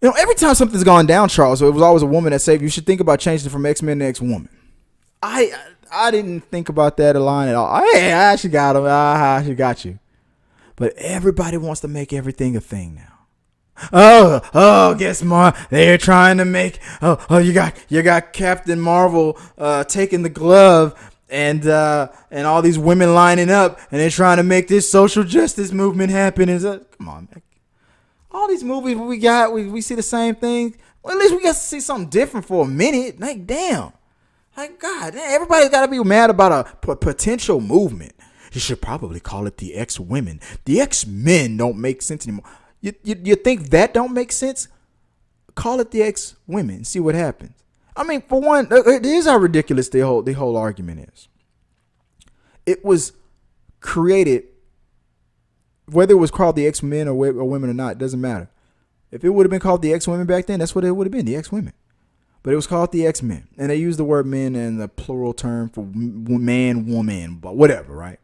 Every time something's gone down, Charles, so it was always a woman that saved you. You should think about changing it from X-Men to X-Woman. I didn't think about that line at all. She got him. She got you. But everybody wants to make everything a thing now. Guess more. They're trying to make. You got Captain Marvel taking the glove, and all these women lining up, and they're trying to make this social justice movement happen. Come on, man. All these movies we see the same thing. Well, at least we got to see something different for a minute. Like, damn. Like, God, everybody's got to be mad about a potential movement. You should probably call it the X-Women. The X-Men don't make sense anymore. You think that don't make sense? Call it the X-Women. See what happens. I mean, for one, here's how ridiculous the whole argument is. It was created, whether it was called the X-Men or women or not, it doesn't matter. If it would have been called the X-Women back then, that's what it would have been, the X-Women. But it was called the X-Men. And they used the word men in the plural term for man, woman, but whatever, right?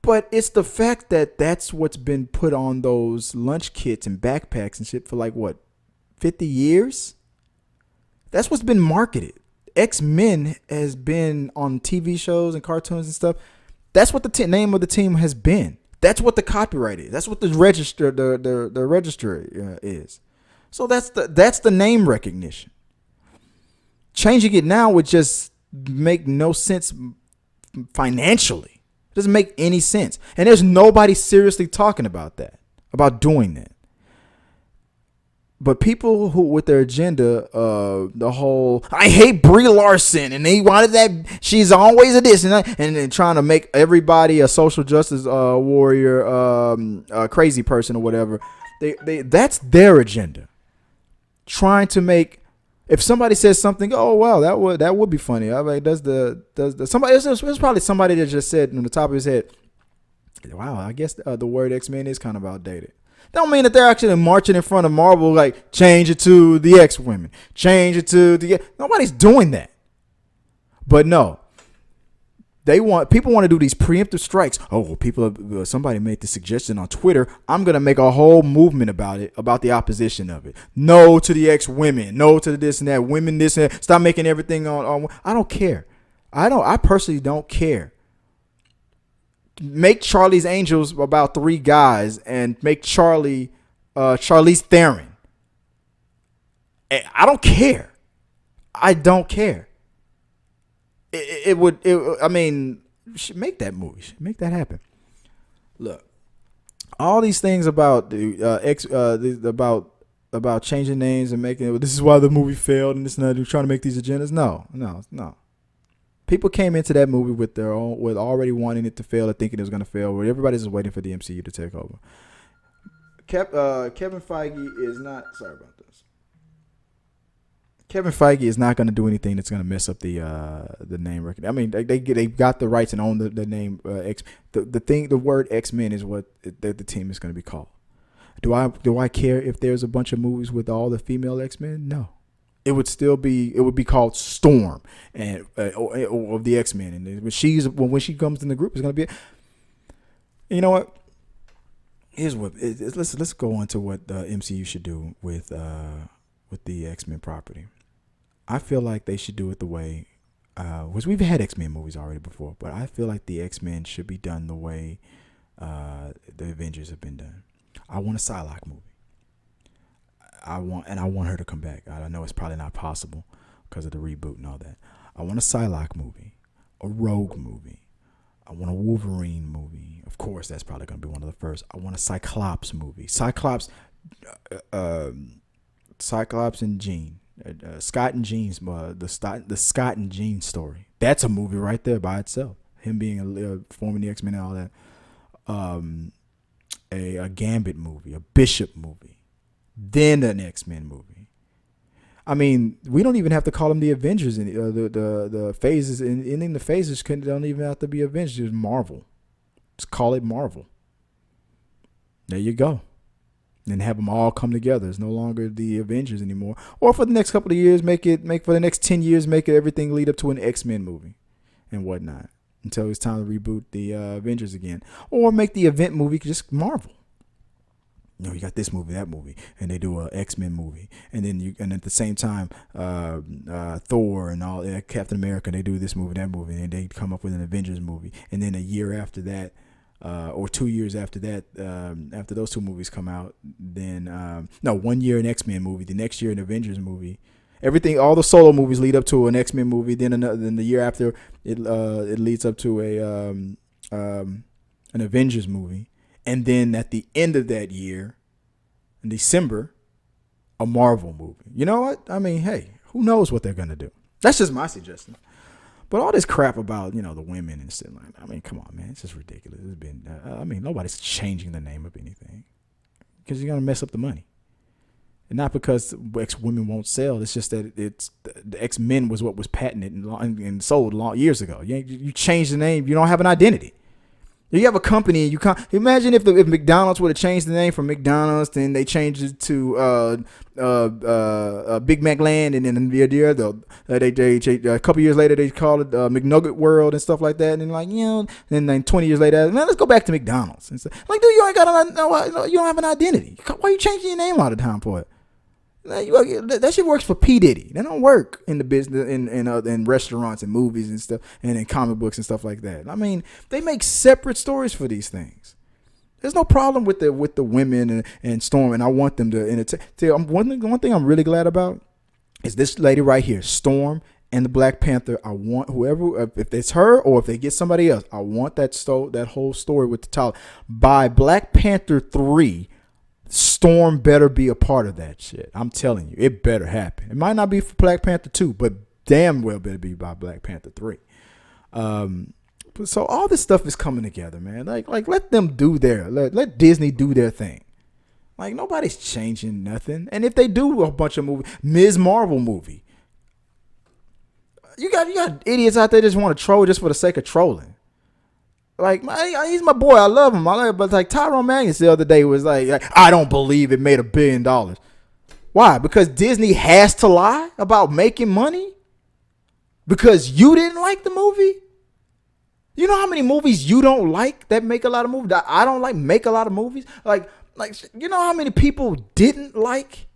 But it's the fact that that's what's been put on those lunch kits and backpacks and shit for 50 years? That's what's been marketed. X-Men has been on TV shows and cartoons and stuff. That's what the name of the team has been. That's what the copyright is. That's what the register is. So that's the name recognition. Changing it now would just make no sense financially. It doesn't make any sense. And there's nobody seriously talking about that, about doing that. But people who, with their agenda, the whole, I hate Brie Larson, and they wanted that, she's always a this, and then trying to make everybody a social justice warrior, crazy person or whatever. That's their agenda. Trying to make, if somebody says something, oh wow, that would be funny. I mean, does the somebody? It's probably somebody that just said on the top of his head, wow, I guess the word X-Men is kind of outdated. That don't mean that they're actually marching in front of Marvel like, change it to the X-Women, change it to the. Nobody's doing that. But no, people want to do these preemptive strikes. Oh, well, somebody made the suggestion on Twitter. I'm gonna make a whole movement about it, about the opposition of it. No to the X-Women. No to this and that. Women this and that. Stop making everything on. I don't care. I personally don't care. Make Charlie's Angels about 3 guys and make Charlize Theron. I don't care. I don't care. I mean, should make that movie. Should make that happen. Look, all these things about about changing names and making, this is why the movie failed and this and that, they're trying to make these agendas. No. People came into that movie with already wanting it to fail or thinking it was going to fail. Where everybody's just waiting for the MCU to take over. Kevin Feige is not. Sorry about this. Kevin Feige is not going to do anything that's going to mess up the name record. I mean, they got the rights and own the name X. The word X-Men is what the team is going to be called. Do I care if there's a bunch of movies with all the female X-Men? No. It would be called Storm and of the X-Men, and when she comes in the group, it's gonna be. You know what? Here's what. Let's go on to what the MCU should do with the X-Men property. I feel like they should do it the way, which we've had X-Men movies already before, but I feel like the X-Men should be done the way the Avengers have been done. I want a Psylocke movie. I want her to come back. I know it's probably not possible because of the reboot and all that. I want a Psylocke movie, a Rogue movie. I want a Wolverine movie. Of course, that's probably going to be one of the first. I want a Cyclops movie. Cyclops and Jean. Scott and Jean's the Scott and Jean story. That's a movie right there by itself. Him being forming the X-Men and all that. A Gambit movie, a Bishop movie. Then an X-Men movie. I mean, we don't even have to call them the Avengers. The phases, ending the phases don't even have to be Avengers. It's Marvel. Just call it Marvel. There you go. And have them all come together. It's no longer the Avengers anymore. Or for the next couple of years, for the next 10 years, make everything lead up to an X-Men movie and whatnot until it's time to reboot the Avengers again. Or make the event movie just Marvel. You got this movie, that movie, and they do a X-Men movie, and then and at the same time, Thor and all Captain America, they do this movie, that movie, and they come up with an Avengers movie, and then a year after that, or 2 years after that, after those two movies come out, then 1 year an X-Men movie, the next year an Avengers movie. Everything, all the solo movies lead up to an X-Men movie. Then then the year after, it leads up to an Avengers movie. And then at the end of that year, in December, a Marvel movie. You know what? I mean, hey, who knows what they're going to do? That's just my suggestion. But all this crap about, the women and stuff like that, I mean, come on, man. It's just ridiculous. It's been, nobody's changing the name of anything because you're going to mess up the money. And not because X-Women won't sell. It's just that the X-Men was what was patented and sold years ago. You change the name. You don't have an identity. You have a company, and you can't imagine if McDonald's would have changed the name from McDonald's, then they changed it to Big Mac Land, and then a couple years later they called it McNugget World and stuff like that, and then 20 years later, man, let's go back to McDonald's. And dude, you ain't got you don't have an identity. Why are you changing your name all the time for it? That shit works for P. Diddy. They don't work in the business in restaurants and movies and stuff, and in comic books and stuff like that. I mean, they make separate stories for these things. There's no problem with the women and Storm, and I want them to entertain. One thing I'm really glad about is this lady right here, Storm and the Black Panther. I want whoever, if it's her or if they get somebody else, I want that whole story with the title. By Black Panther 3. Storm better be a part of that shit. I'm telling you, it better happen. It might not be for Black Panther 2, but damn well better be by Black Panther 3. So all this stuff is coming together, man. Like let them do let Disney do their thing. Like nobody's changing nothing. And if they do a bunch of movies, Ms. Marvel movie, you got idiots out there just want to troll just for the sake of trolling. Like, he's my boy. I love him. But like Tyrone Magnus the other day was like, I don't believe it made $1 billion. Why? Because Disney has to lie about making money? Because you didn't like the movie? You know how many movies you don't like that make a lot of movies? That I don't like make a lot of movies? Like, you know how many people didn't like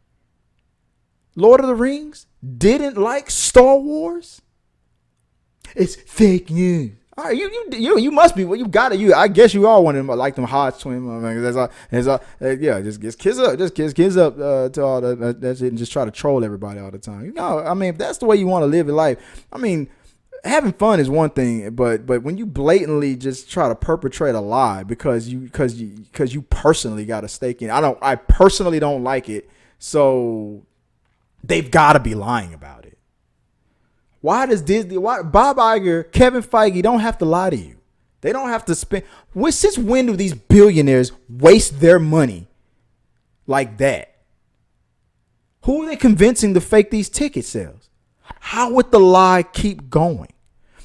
Lord of the Rings? Didn't like Star Wars? It's fake news. All right, you must be. Well, you got it. I guess you all want them like them hot swim. I mean, just kiss up, kiss up to all that shit, and just try to troll everybody all the time. I mean, if that's the way you want to live your life, I mean, having fun is one thing, but when you blatantly just try to perpetrate a lie because you personally got a stake in it, I personally don't like it, so they've got to be lying about it. Why Bob Iger, Kevin Feige don't have to lie to you? They don't have to spend. Since when do these billionaires waste their money like that? Who are they convincing to fake these ticket sales? How would the lie keep going?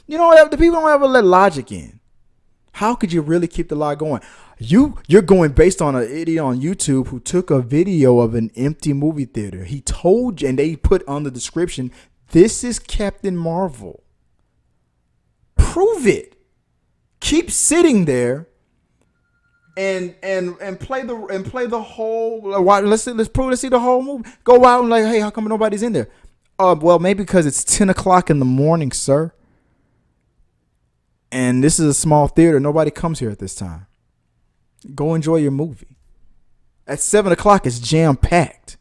The people don't ever let logic in. How could you really keep the lie going? You're going based on an idiot on YouTube who took a video of an empty movie theater. He told you, and they put on the description, this is Captain Marvel. Prove it. Keep sitting there and play the whole. Let's see the whole movie. Go out and hey, how come nobody's in there? Well, maybe because it's 10 o'clock in the morning, sir. And this is a small theater. Nobody comes here at this time. Go enjoy your movie. At 7 o'clock, it's jam packed.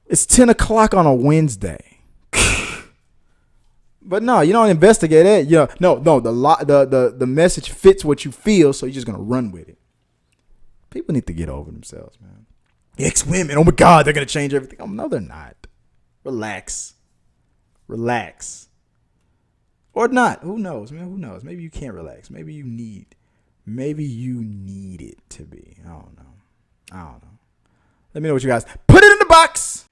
It's 10 o'clock on a Wednesday. But no, you don't investigate it. No. The message fits what you feel, so you're just gonna run with it. People need to get over themselves, man. X-Women, oh my God, they're gonna change everything. Oh no, they're not. Relax. Or not. Who knows, man? Who knows? Maybe you can't relax. Maybe you need it to be. I don't know. Let me know what you guys put it in the box.